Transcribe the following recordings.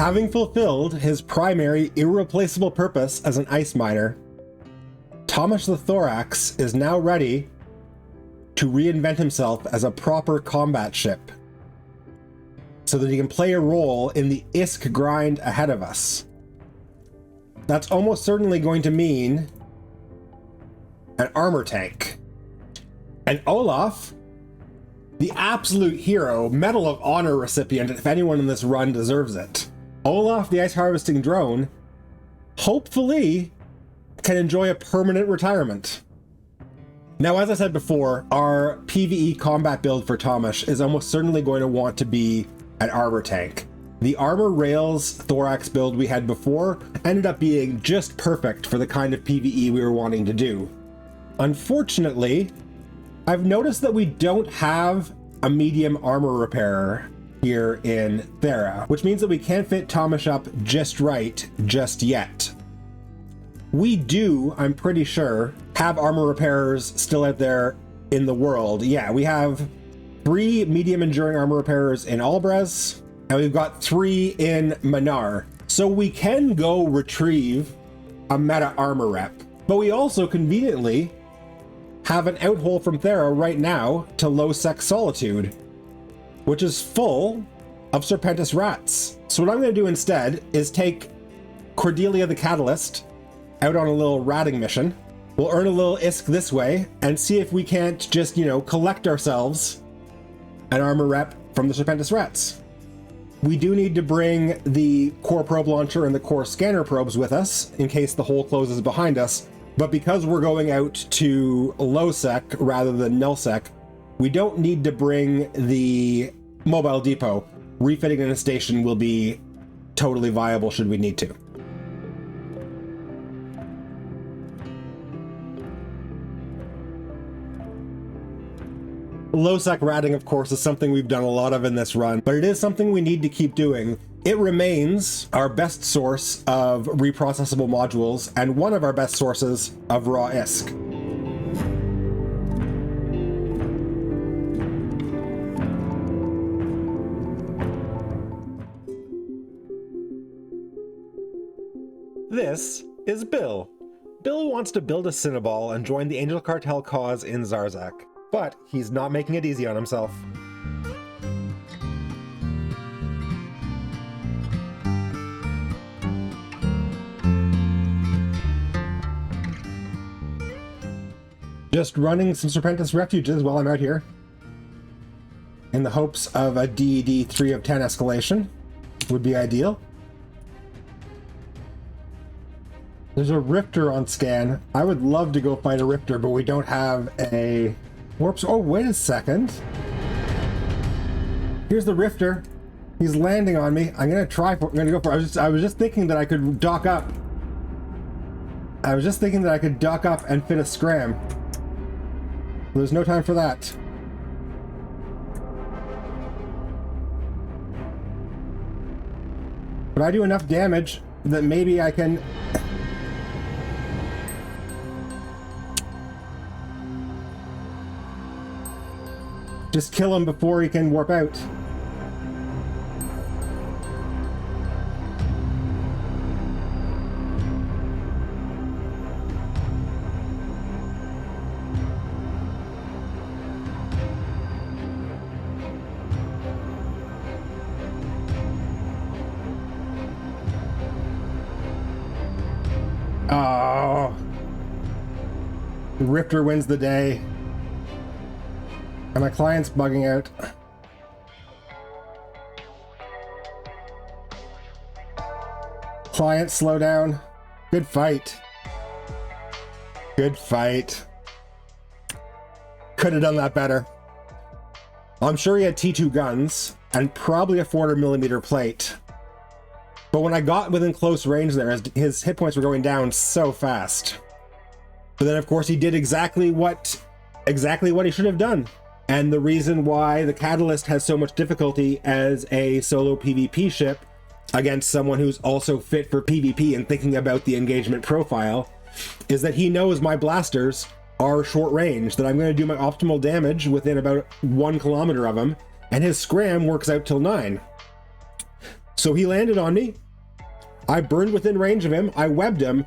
Having fulfilled his primary irreplaceable purpose as an ice miner, Thomas the Thorax is now ready to reinvent himself as a proper combat ship so that he can play a role in the ISK grind ahead of us. That's almost certainly going to mean an armor tank. And Olaf, the absolute hero, Medal of Honor recipient, if anyone in this run deserves it. Olaf, the ice harvesting drone, hopefully can enjoy a permanent retirement. Now, as I said before, our PvE combat build for Thomas is almost certainly going to want to be an armor tank. The armor rails thorax build we had before ended up being just perfect for the kind of PvE we were wanting to do. Unfortunately, I've noticed that we don't have a medium armor repairer here in Thera, which means that we can't fit Thomas up just right just yet. We do, I'm pretty sure, have armor repairers still out there in the world. Yeah, we have 3 medium enduring armor repairers in Albrez, and we've got 3 in Manar. So we can go retrieve a meta armor rep, but we also conveniently have an outhole from Thera right now to low-sec Solitude, which is full of Serpentis rats. So what I'm going to do instead is take Cordelia the Catalyst out on a little ratting mission. We'll earn a little ISK this way and see if we can't just, collect ourselves an armor rep from the Serpentis rats. We do need to bring the core probe launcher and the core scanner probes with us in case the hole closes behind us. But because we're going out to low sec rather than null sec, we don't need to bring the mobile depot. Refitting in a station will be totally viable should we need to. Low sec ratting, of course, is something we've done a lot of in this run, but it is something we need to keep doing. It remains our best source of reprocessable modules and one of our best sources of raw ISK. This is Bill. Bill wants to build a Cynabal and join the Angel Cartel cause in Zarzak, but he's not making it easy on himself. Just running some Serpentis refuges while I'm out here, in the hopes of a DED 3 of 10 escalation would be ideal. There's a Rifter on scan. I would love to go fight a Rifter, but we don't have a warp. Oh, wait a second. Here's the Rifter. He's landing on me. I'm gonna go for it. I was just thinking that I could dock up. I was just thinking that I could dock up and fit a scram. There's no time for that. But I do enough damage that maybe I can... just kill him before he can warp out. Oh, the Rifter wins the day. And my client's bugging out. Client, slow down. Good fight. Good fight. Could have done that better. I'm sure he had T2 guns and probably a 400mm plate. But when I got within close range there, his hit points were going down so fast. But then of course he did exactly what he should have done. And the reason why the Catalyst has so much difficulty as a solo PvP ship against someone who's also fit for PvP and thinking about the engagement profile is that he knows my blasters are short range, that I'm going to do my optimal damage within about 1 kilometer of him, and his scram works out till 9. So he landed on me. I burned within range of him. I webbed him.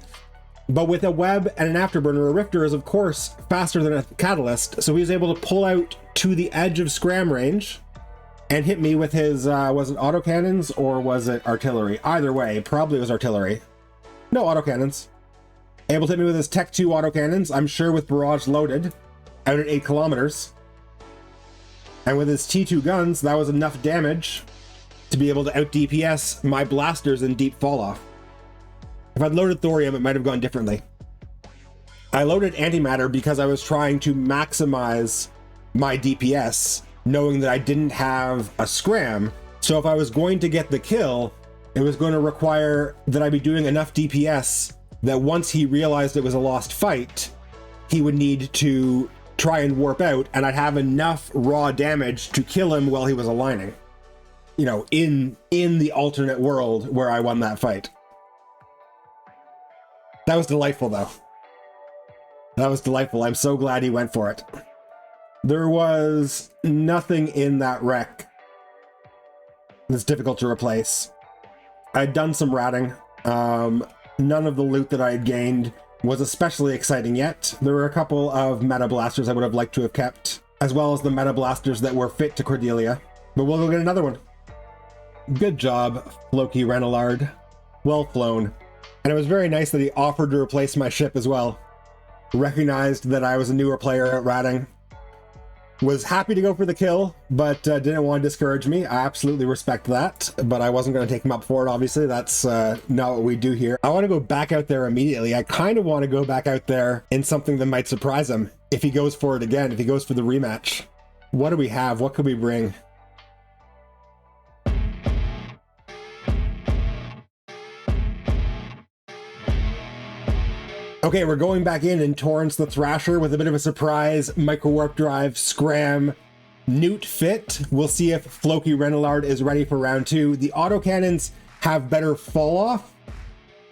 But with a web and an afterburner, a Rifter is, of course, faster than a Catalyst. So he was able to pull out to the edge of scram range and hit me with his, was it autocannons or was it artillery? Either way, probably it was artillery. No, autocannons. Able to hit me with his Tech 2 autocannons, I'm sure with barrage loaded, out at 8 kilometers. And with his T2 guns, that was enough damage to be able to out DPS my blasters in deep falloff. If I'd loaded thorium, it might have gone differently. I loaded antimatter because I was trying to maximize my DPS, knowing that I didn't have a scram. So if I was going to get the kill, it was going to require that I be doing enough DPS that once he realized it was a lost fight, he would need to try and warp out, and I'd have enough raw damage to kill him while he was aligning. You know, in the alternate world where I won that fight. That was delightful, though. That was delightful. I'm so glad he went for it. There was nothing in that wreck that's difficult to replace. I'd done some ratting. None of the loot that I had gained was especially exciting yet. There were a couple of meta blasters I would have liked to have kept, as well as the meta blasters that were fit to Cordelia. But we'll go get another one. Good job, Floki Renillard. Well flown. And it was very nice that he offered to replace my ship as well. Recognized that I was a newer player at ratting. Was happy to go for the kill, but didn't want to discourage me. I absolutely respect that, but I wasn't going to take him up for it, obviously. That's not what we do here. I want to go back out there immediately. I kind of want to go back out there in something that might surprise him if he goes for it again, if he goes for the rematch. What do we have? What could we bring? Okay, we're going back in Torrance the Thrasher with a bit of a surprise micro warp drive scram Newt fit. We'll see if Floki Renillard is ready for round 2. The autocannons have better fall off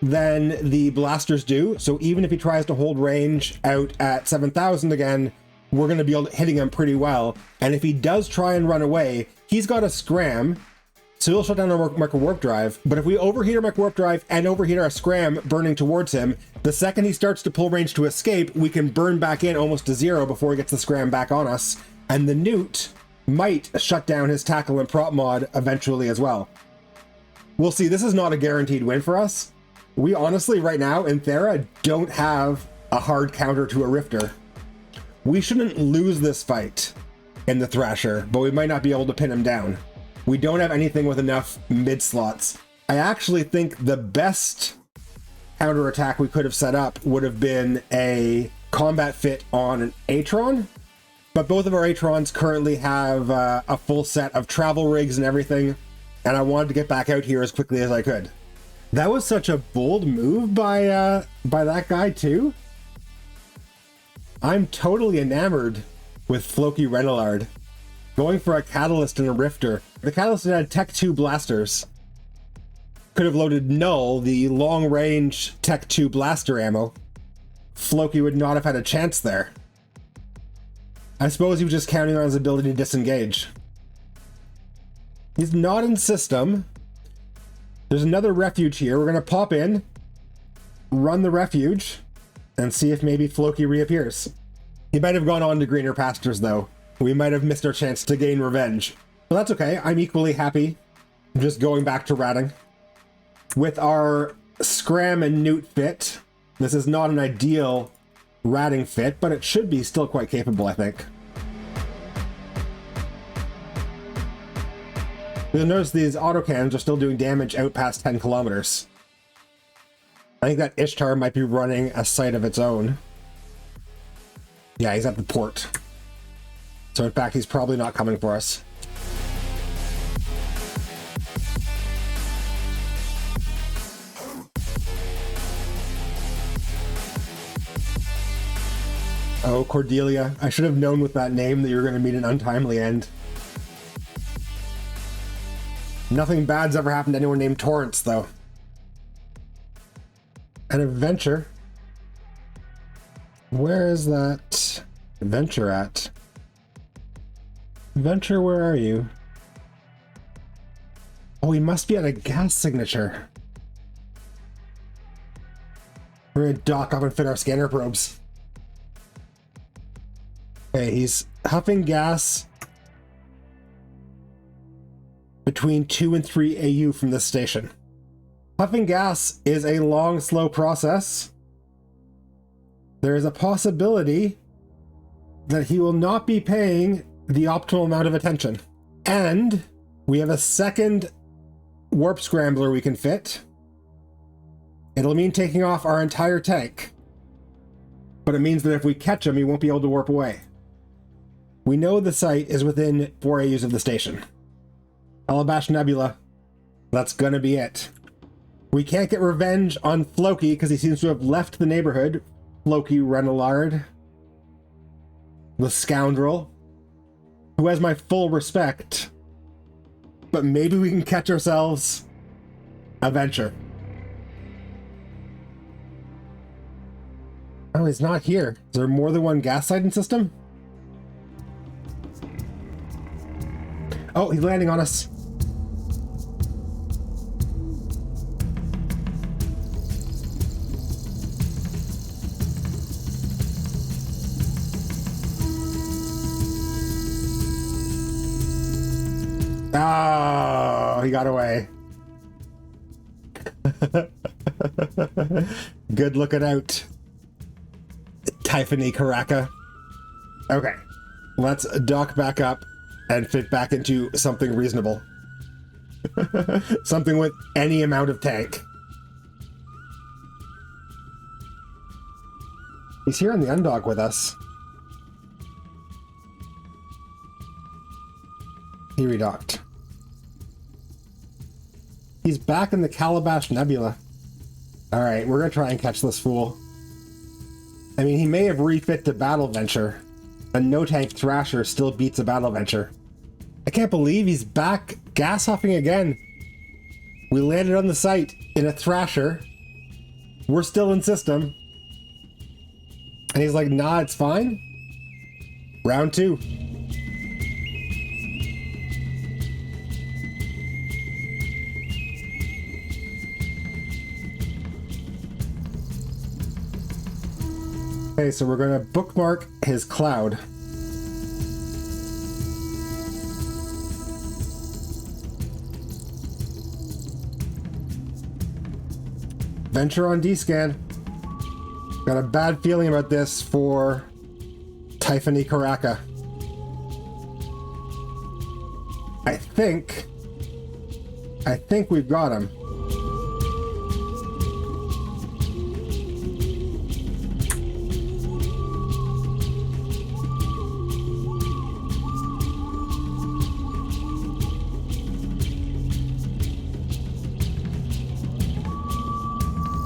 than the blasters do, so even if he tries to hold range out at 7,000 again, we're going to be able to hitting him pretty well. And if he does try and run away, he's got a scram, so he'll shut down our micro warp drive. But if we overheat our micro warp drive and overheat our scram burning towards him, the second he starts to pull range to escape, we can burn back in almost to 0 before he gets the scram back on us. And the Newt might shut down his tackle and prop mod eventually as well. We'll see. This is not a guaranteed win for us. We honestly, right now in Thera, don't have a hard counter to a Rifter. We shouldn't lose this fight in the Thrasher, but we might not be able to pin him down. We don't have anything with enough mid slots. I actually think the best counterattack we could have set up would have been a combat fit on an Atron, but both of our Atrons currently have a full set of travel rigs and everything, and I wanted to get back out here as quickly as I could. That was such a bold move by that guy too. I'm totally enamored with Floki Renillard. Going for a Catalyst and a Rifter. The Catalyst had Tech 2 blasters. Could have loaded Null, the long-range Tech 2 blaster ammo. Floki would not have had a chance there. I suppose he was just counting on his ability to disengage. He's not in system. There's another refuge here. We're going to pop in, run the refuge, and see if maybe Floki reappears. He might have gone on to greener pastures, though. We might have missed our chance to gain revenge. But that's okay. I'm equally happy just going back to ratting. With our Scram and Newt fit, this is not an ideal ratting fit, but it should be still quite capable, I think. You'll notice these autocannons are still doing damage out past 10 kilometers. I think that Ishtar might be running a site of its own. Yeah, he's at the port. So in fact, he's probably not coming for us. Oh, Cordelia. I should have known with that name that you were going to meet an untimely end. Nothing bad's ever happened to anyone named Torrance, though. An adventure. Where is that adventure at? Adventure, where are you? Oh, he must be at a gas signature. We're gonna dock up and fit our scanner probes. Okay, he's huffing gas between 2 and 3 AU from this station. Huffing gas is a long, slow process. There is a possibility that he will not be paying the optimal amount of attention. And we have a second warp scrambler we can fit. It'll mean taking off our entire tank. But it means that if we catch him, he won't be able to warp away. We know the site is within 4 AUs of the station. Calabash Nebula. That's gonna be it. We can't get revenge on Floki because he seems to have left the neighborhood. Floki Renillard. The scoundrel. Who has my full respect. But maybe we can catch ourselves a venture. Oh, he's not here. Is there more than one gas sighting system? Oh, he's landing on us. Oh, he got away. Good looking out, Typhony Karaka. Okay, let's dock back up and fit back into something reasonable. Something with any amount of tank. He's here on the undock with us. He redocked. He's back in the Calabash Nebula. Alright, we're gonna try and catch this fool. I mean, he may have refit to Battle Venture. A no-tank Thrasher still beats a Battle Venture. I can't believe he's back gas huffing again. We landed on the site in a Thrasher. We're still in system. And he's like, nah, it's fine. Round 2. Okay, so we're gonna bookmark his cloud. Venture on D-scan. Got a bad feeling about this for Typhony Karaka. I think we've got him.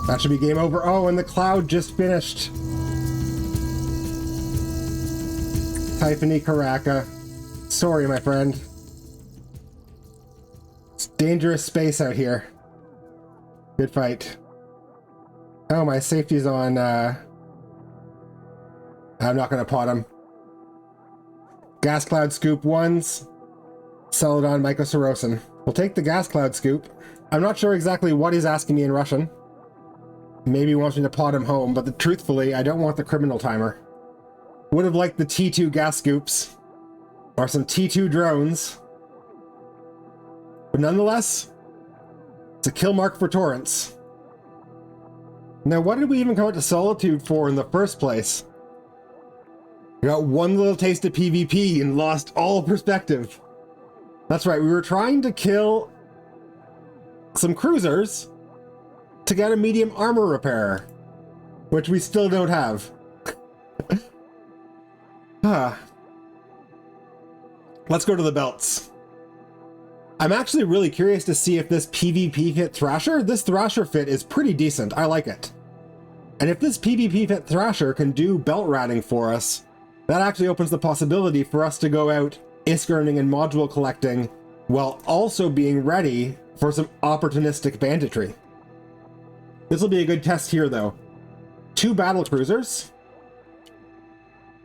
That should be game over. Oh, and the cloud just finished. Typhony Karaka. Sorry, my friend. It's dangerous space out here. Good fight. Oh, my safety's on, I'm not gonna pot him. Gas Cloud Scoop 1s. Celadon Mycosorosin. We'll take the Gas Cloud Scoop. I'm not sure exactly what he's asking me in Russian. Maybe he wants me to pot him home, but truthfully, I don't want the criminal timer. Would have liked the T2 gas scoops. Or some T2 drones. But nonetheless, it's a kill mark for Torrance. Now, what did we even come out to Solitude for in the first place? We got one little taste of PvP and lost all perspective. That's right, we were trying to kill some cruisers to get a medium armor repairer, which we still don't have. Let's go to the belts. I'm actually really curious to see if this PvP fit Thrasher. This Thrasher fit is pretty decent. I like it. And if this PvP fit Thrasher can do belt ratting for us, that actually opens the possibility for us to go out ISK earning and module collecting while also being ready for some opportunistic banditry. This will be a good test here, though. 2 battle cruisers.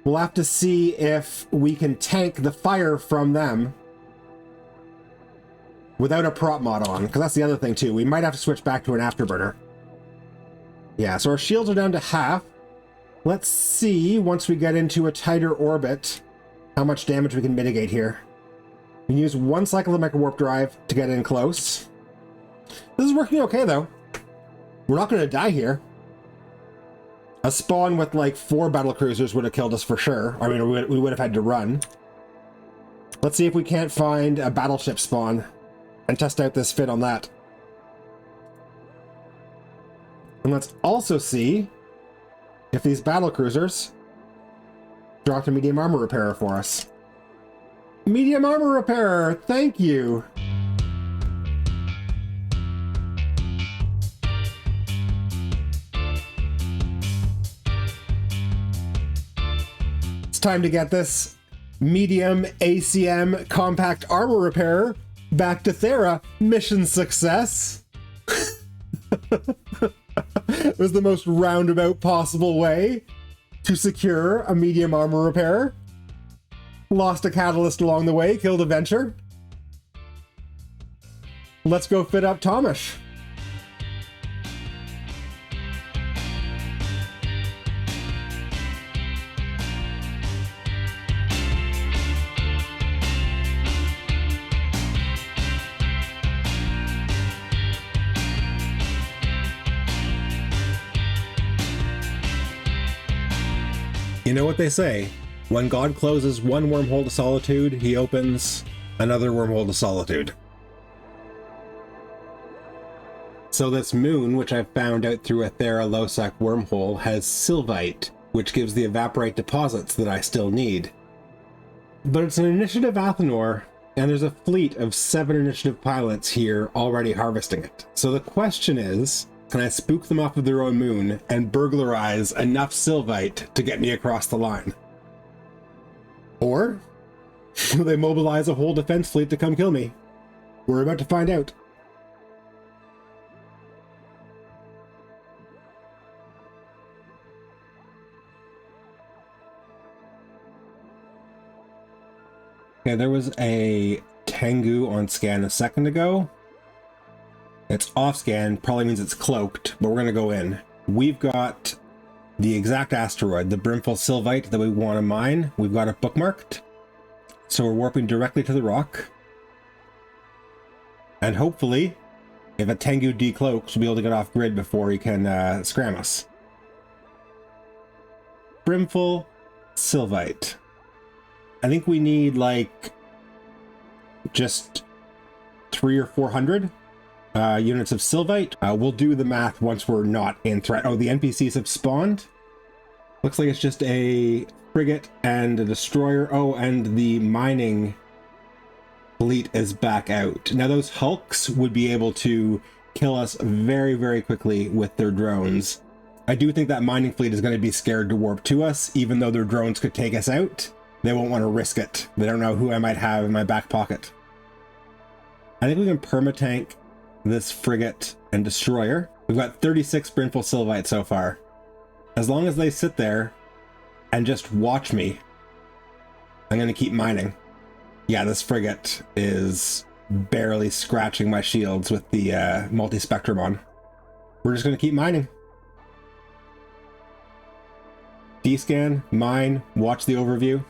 We'll have to see if we can tank the fire from them. without a prop mod on, because that's the other thing too. We might have to switch back to an afterburner. Yeah, so our shields are down to half. Let's see, once we get into a tighter orbit, how much damage we can mitigate here. We can use one cycle of the Micro Warp Drive to get in close. This is working okay, though. We're not going to die here. A spawn with like 4 battle cruisers would have killed us for sure. I mean, we would have had to run. Let's see if we can't find a battleship spawn and test out this fit on that. And let's also see if these battle cruisers dropped a medium armor repairer for us. Medium armor repairer, thank you. It's time to get this medium ACM compact armor repairer back to Thera. Mission success. It was the most roundabout possible way to secure a medium armor repairer. Lost a catalyst along the way, killed a Venture. Let's go fit up Tomish. You know what they say, when God closes one wormhole to Solitude, he opens another wormhole to Solitude. So this moon, which I've found out through a Thera low-sec wormhole, has Sylvite, which gives the evaporite deposits that I still need. But it's an initiative Athenor, and there's a fleet of 7 initiative pilots here already harvesting it. So the question is, can I spook them off of their own moon and burglarize enough Sylvite to get me across the line? Or will they mobilize a whole defense fleet to come kill me? We're about to find out. Okay, there was a Tengu on scan a second ago. It's off scan, probably means it's cloaked, but we're going to go in. We've got the exact asteroid, the brimful Sylvite that we want to mine. We've got it bookmarked. So we're warping directly to the rock. And hopefully, if a Tengu decloaks, we'll be able to get off grid before he can scram us. Brimful Sylvite. I think we need like just 300 or 400 units of Sylvite. We'll do the math once we're not in threat. Oh, the NPCs have spawned. Looks like it's just a frigate and a destroyer. Oh, and the mining fleet is back out. Now those hulks would be able to kill us very, very quickly with their drones. I do think that mining fleet is going to be scared to warp to us, even though their drones could take us out. They won't want to risk it. They don't know who I might have in my back pocket. I think we can permatank this frigate and destroyer. We've got 36 brimful Sylvite so far. As long as they sit there and just watch me, I'm going to keep mining. Yeah, this frigate is barely scratching my shields with the multi-spectrum on. We're just going to keep mining. D-scan, mine, watch the overview.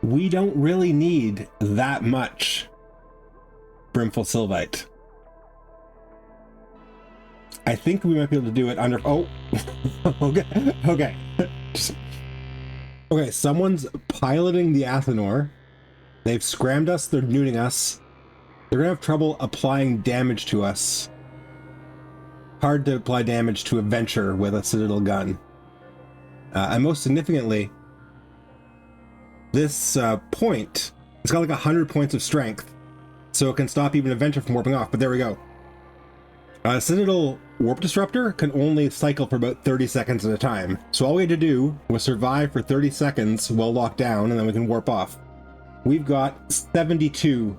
We don't really need that much brimful Sylvite. I think we might be able to do it under... Oh! Okay. Okay, someone's piloting the Athenor. They've scrammed us, they're nooning us. They're gonna have trouble applying damage to us. Hard to apply damage to a Venture with a Citadel gun. And most significantly, this point, it's got like 100 points of strength, so it can stop even a Venture from warping off, but there we go. Citadel Warp Disruptor can only cycle for about 30 seconds at a time, so all we had to do was survive for 30 seconds while locked down, and then we can warp off. We've got 72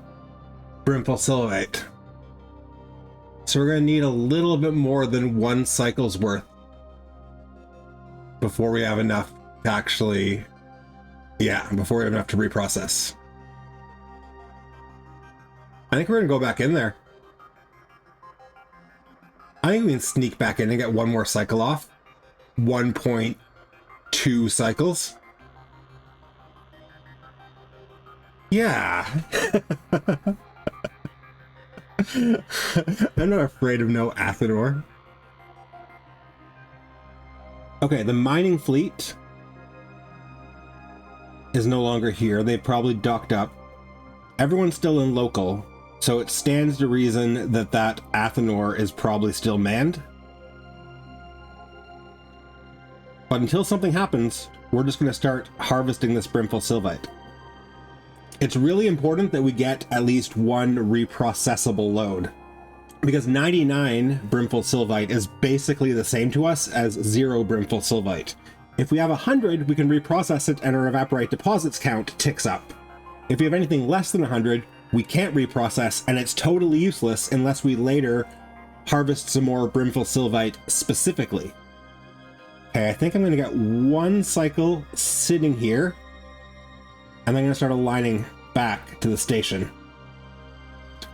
brimful Sylvite. So we're going to need a little bit more than 1 cycle's worth before we have enough to actually... Yeah, before we have enough to reprocess. I think we're gonna go back in there. I think we can sneak back in and get one more cycle off. 1.2 cycles. Yeah. I'm not afraid of no Athenor. Okay, the mining fleet is no longer here. They've probably docked up. Everyone's still in local, so it stands to reason that that Athenor is probably still manned. But until something happens, we're just going to start harvesting this brimful sylvite. It's really important that we get at least one reprocessable load, because 99 brimful sylvite is basically the same to us as 0 brimful sylvite. If we have 100, we can reprocess it and our evaporite deposits count ticks up. If we have anything less than 100, we can't reprocess, and it's totally useless unless we later harvest some more brimful sylvite specifically. Okay, I think I'm going to get one cycle sitting here, and I'm going to start aligning back to the station.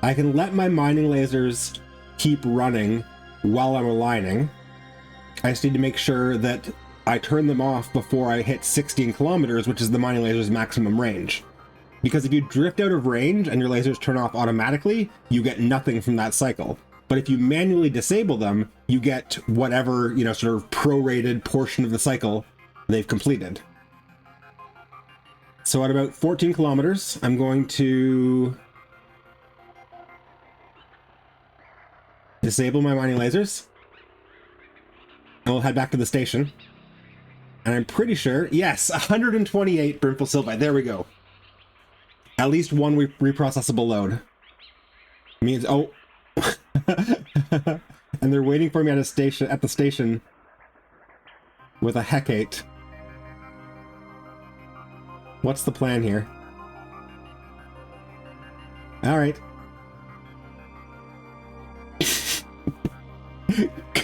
I can let my mining lasers keep running while I'm aligning. I just need to make sure that I turn them off before I hit 16 kilometers, which is the mining laser's maximum range. Because if you drift out of range and your lasers turn off automatically, you get nothing from that cycle. But if you manually disable them, you get whatever, you know, sort of prorated portion of the cycle they've completed. So at about 14 kilometers, I'm going to disable my mining lasers. And we'll head back to the station. And I'm pretty sure, yes, 128 brimful sylvite. There we go. At least one reprocessable load. Means, oh. And they're waiting for me at the station with a Hecate. What's the plan here? All right.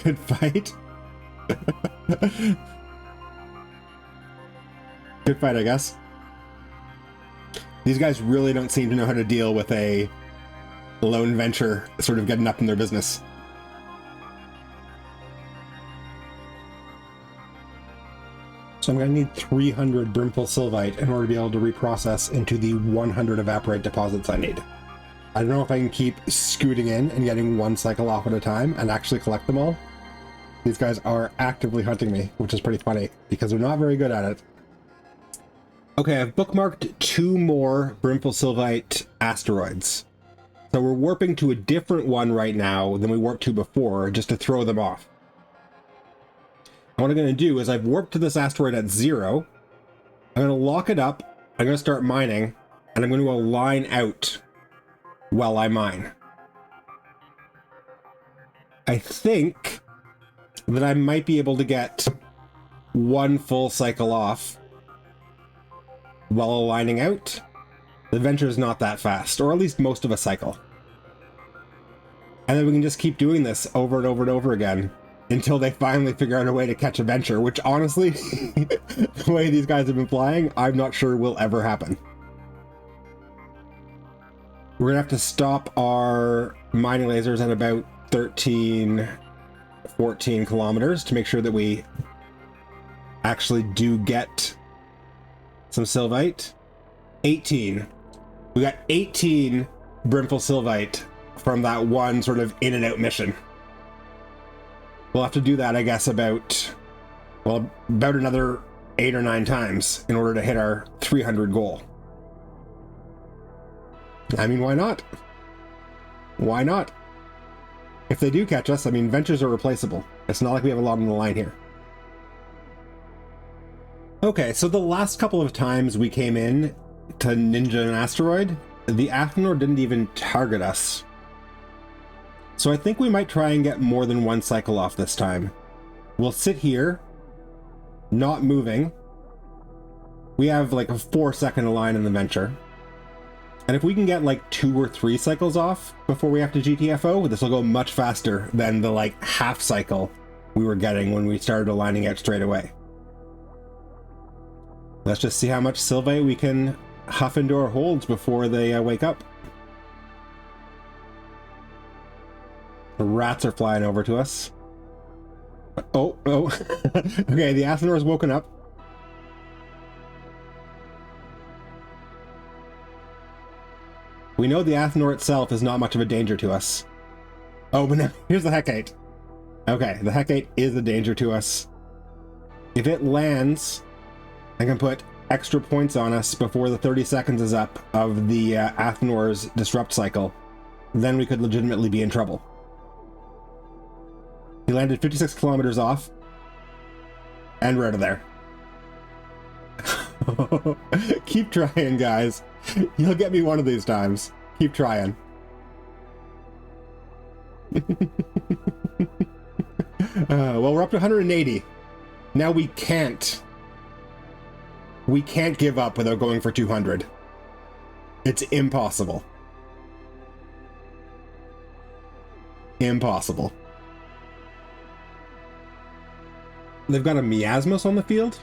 Good fight. Good fight, I guess. These guys really don't seem to know how to deal with a lone venture sort of getting up in their business. So I'm going to need 300 brimful sylvite in order to be able to reprocess into the 100 evaporite deposits I need. I don't know if I can keep scooting in and getting one cycle off at a time and actually collect them all. These guys are actively hunting me, which is pretty funny because they're not very good at it. Okay, I've bookmarked 2 more brimful sylvite asteroids. So we're warping to a different one right now than we warped to before, just to throw them off. And what I'm going to do is I've warped to this asteroid at 0. I'm going to lock it up, I'm going to start mining, and I'm going to align out while I mine. I think that I might be able to get one full cycle off while aligning out. The venture is not that fast, or at least most of a cycle. And then we can just keep doing this over and over and over again until they finally figure out a way to catch a venture, which honestly, the way these guys have been flying, I'm not sure will ever happen. We're gonna have to stop our mining lasers at about 13, 14 kilometers to make sure that we actually do get some sylvite. 18. We got 18 brimful sylvite from that one sort of in and out mission. We'll have to do that, I guess, about another 8 or 9 times in order to hit our 300 goal. I mean, why not? Why not? If they do catch us, I mean, ventures are replaceable. It's not like we have a lot on the line here. Okay, so the last couple of times we came in to ninja an asteroid, the Athenor didn't even target us. So I think we might try and get more than one cycle off this time. We'll sit here, not moving. We have like a 4-second line in the venture. And if we can get like 2 or 3 cycles off before we have to GTFO, this will go much faster than the like half cycle we were getting when we started aligning out straight away. Let's just see how much sylvite we can huff into our holds before they wake up. The rats are flying over to us. Oh. Okay, the Athenor's woken up. We know the Athenor itself is not much of a danger to us. Oh, but now, here's the Hecate. Okay, the Hecate is a danger to us. If it lands, I can put extra points on us before the 30 seconds is up of the Athenor's disrupt cycle. Then we could legitimately be in trouble. He landed 56 kilometers off. And we're out of there. Keep trying, guys. You'll get me one of these times. Keep trying. Well, we're up to 180. Now we can't give up without going for 200. It's impossible. Impossible. They've got a Miasmos on the field?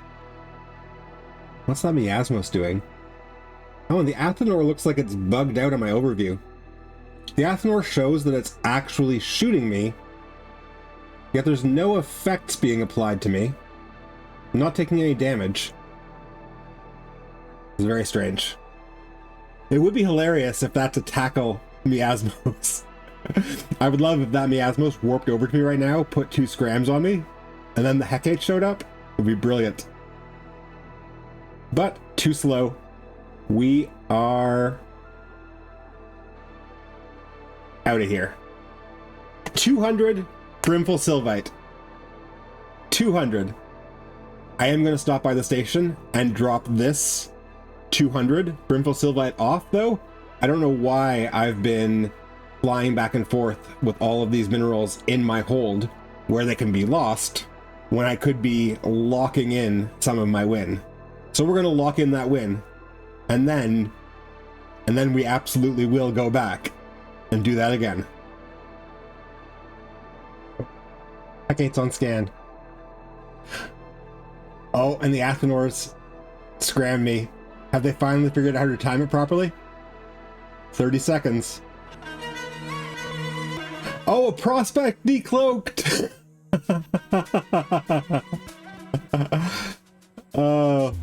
What's that Miasmos doing? Oh, and the Athenor looks like it's bugged out on my overview. The Athenor shows that it's actually shooting me, yet there's no effects being applied to me. I'm not taking any damage. It's very strange. It would be hilarious if that's a tackle Miasmos. I would love if that Miasmos warped over to me right now, put 2 scrams on me, and then the Hecate showed up. It would be brilliant. But too slow. We are out of here. 200 Brimful Sylvite. 200. I am going to stop by the station and drop this 200 Brimful Sylvite off, though. I don't know why I've been flying back and forth with all of these minerals in my hold where they can be lost when I could be locking in some of my win. So we're going to lock in that win, and then we absolutely will go back and do that again. Hecate's on scan. Oh, and the Athenors scrammed me. Have they finally figured out how to time it properly? 30 seconds. Oh, a prospect decloaked! Oh.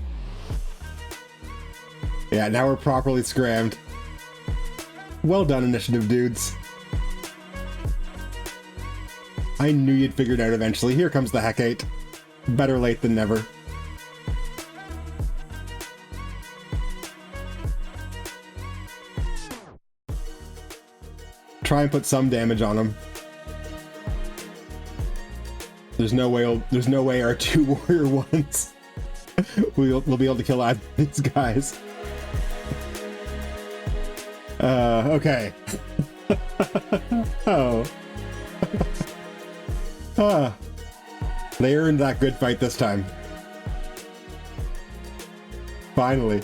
Yeah, now we're properly scrammed. Well done, initiative dudes. I knew you'd figure it out eventually. Here comes the Hecate. Better late than never. Try and put some damage on him. There's no way our 2 warrior ones we'll be able to kill either of these guys. Okay. Oh. They earned that good fight this time. Finally.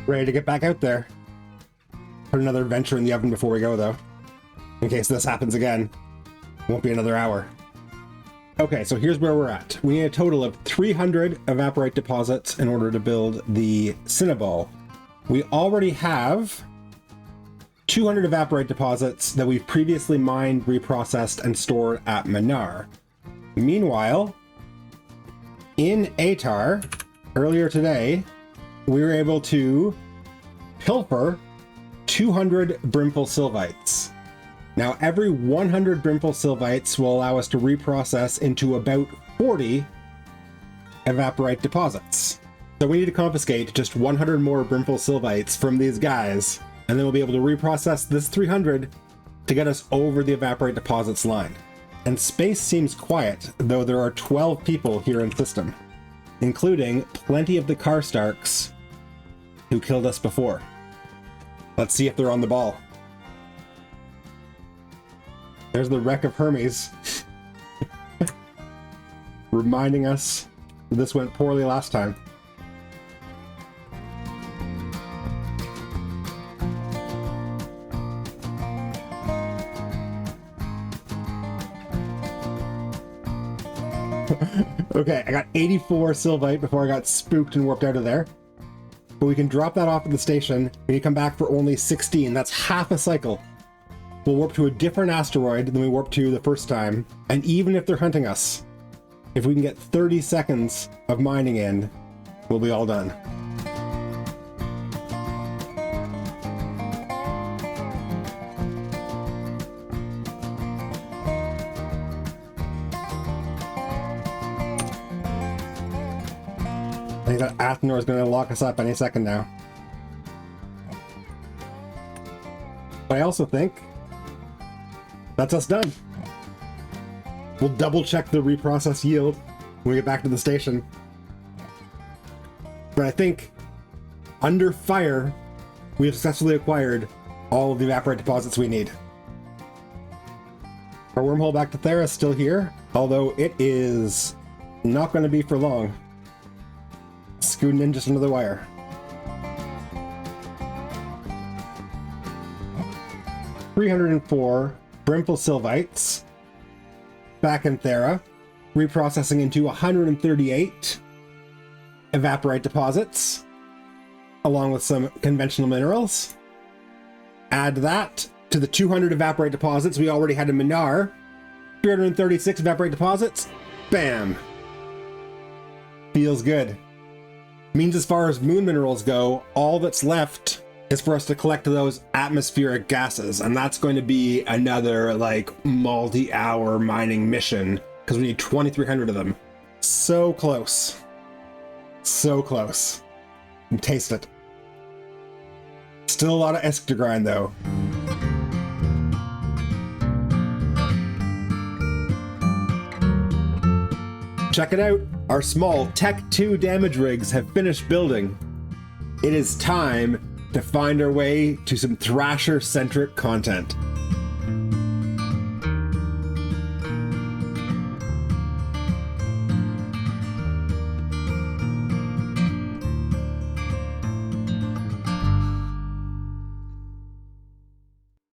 Ready to get back out there. Put another adventure in the oven before we go, though. In case this happens again. Won't be another hour. Okay, so here's where we're at. We need a total of 300 evaporite deposits in order to build the Cynabal. We already have 200 evaporite deposits that we've previously mined, reprocessed, and stored at Manar. Meanwhile, in Atar, earlier today, we were able to pilfer 200 Brimful Sylvites. Now, every 100 Brimful Sylvites will allow us to reprocess into about 40 evaporite deposits. So we need to confiscate just 100 more Brimful Sylvites from these guys, and then we'll be able to reprocess this 300 to get us over the evaporite deposits line. And space seems quiet, though there are 12 people here in system, including plenty of the Karstarks who killed us before. Let's see if they're on the ball. There's the wreck of Hermes. Reminding us this went poorly last time. Okay, I got 84 Sylvite before I got spooked and warped out of there. But we can drop that off at the station. We can come back for only 16. That's half a cycle. We'll warp to a different asteroid than we warped to the first time. And even if they're hunting us, if we can get 30 seconds of mining in, we'll be all done. I think that Athenor is going to lock us up any second now. But I also think that's us done. We'll double check the reprocess yield when we get back to the station. But I think under fire, we have successfully acquired all of the evaporite deposits we need. Our wormhole back to Thera is still here, although it is not going to be for long. Scooting in just another wire. $304 brimful sylvites back in Thera, reprocessing into 138 evaporite deposits, along with some conventional minerals. Add that to the 200 evaporite deposits we already had in Minar. 336 evaporite deposits. Bam! Feels good. Means as far as moon minerals go, all that's left is for us to collect those atmospheric gases, and that's going to be another like multi-hour mining mission because we need 2,300 of them. So close. So close. And taste it. Still a lot of ESC to grind though. Check it out. Our small Tech 2 damage rigs have finished building. It is time to find our way to some Thrasher-centric content.